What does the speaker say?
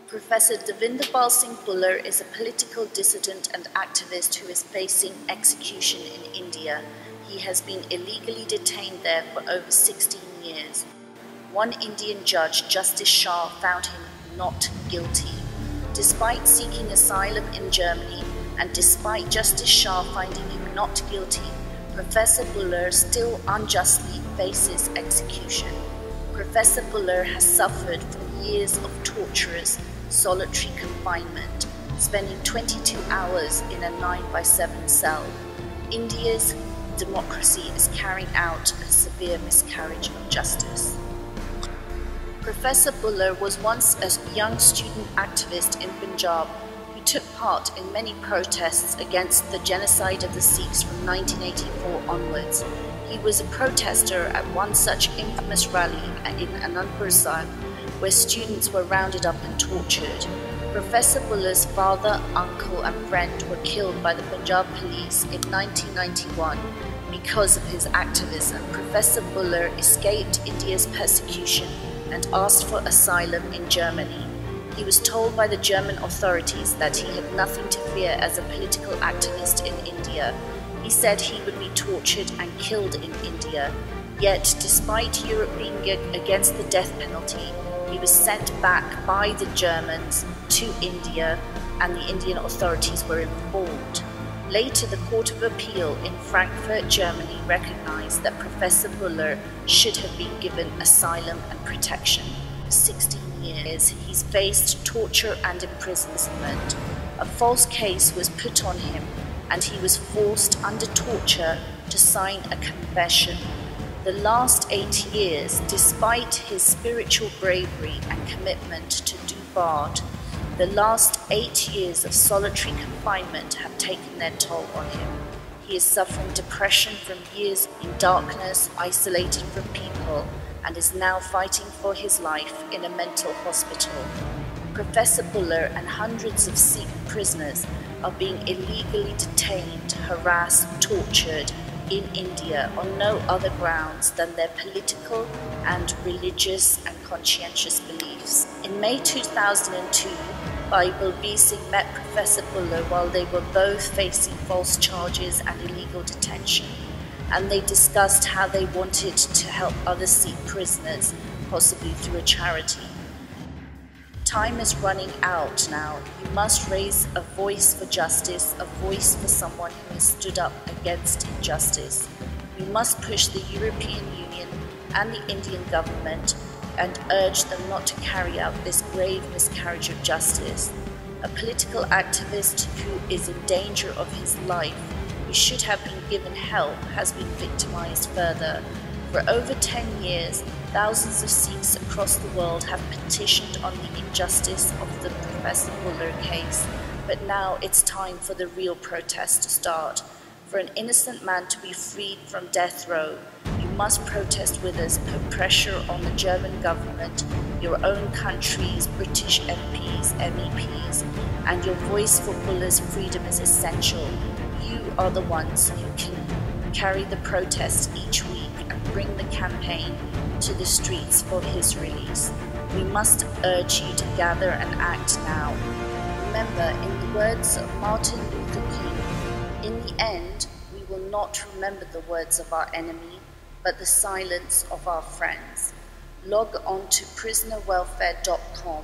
Professor Devinderpal Singh Bhullar is a political dissident and activist who is facing execution in India. He has been illegally detained there for over 16 years. One Indian judge, Justice Shah, found him not guilty. Despite seeking asylum in Germany and despite Justice Shah finding him not guilty, Professor Bhullar still unjustly faces execution. Professor Bhullar has suffered from years of torturous, solitary confinement, spending 22 hours in a 9x7 cell. India's democracy is carrying out a severe miscarriage of justice. Professor Bhullar was once a young student activist in Punjab who took part in many protests against the genocide of the Sikhs from 1984 onwards. He was a protester at one such infamous rally in Anandpur Sahib, where students were rounded up and tortured. Professor Bhullar's father, uncle and friend were killed by the Punjab police in 1991 because of his activism. Professor Bhullar escaped India's persecution and asked for asylum in Germany. He was told by the German authorities that he had nothing to fear as a political activist in India. He said he would be tortured and killed in India. Yet, despite Europe being against the death penalty, he was sent back by the Germans to India, and the Indian authorities were informed. Later, the Court of Appeal in Frankfurt, Germany recognized that Professor Bhullar should have been given asylum and protection. For 16 years, he's faced torture and imprisonment. A false case was put on him, and he was forced under torture to sign a confession. The last 8 years, despite his spiritual bravery and commitment to do Bard, the last 8 years of solitary confinement have taken their toll on him. He is suffering depression from years in darkness, isolated from people, and is now fighting for his life in a mental hospital. Professor Bhullar and hundreds of Sikh prisoners are being illegally detained, harassed, tortured in India on no other grounds than their political and religious and conscientious beliefs. In May 2002, Bhullar Singh met Professor Bhullar while they were both facing false charges and illegal detention, and they discussed how they wanted to help other Sikh prisoners, possibly through a charity. Time is running out now. You must raise a voice for justice, a voice for someone who has stood up against injustice. We must push the European Union and the Indian government and urge them not to carry out this grave miscarriage of justice. A political activist who is in danger of his life, who should have been given help, has been victimized further. For over 10 years, thousands of Sikhs across the world have petitioned on the injustice of the Professor Bhullar case, but now it's time for the real protest to start. For an innocent man to be freed from death row, you must protest with us, put pressure on the German government, your own countries, British MPs, MEPs, and your voice for Bhullar's freedom is essential. You are the ones who can carry the protest each week and bring the campaign to the streets for his release. We must urge you to gather and act now. Remember, in the words of Martin Luther King, in the end, we will not remember the words of our enemy, but the silence of our friends. Log on to prisonerwelfare.com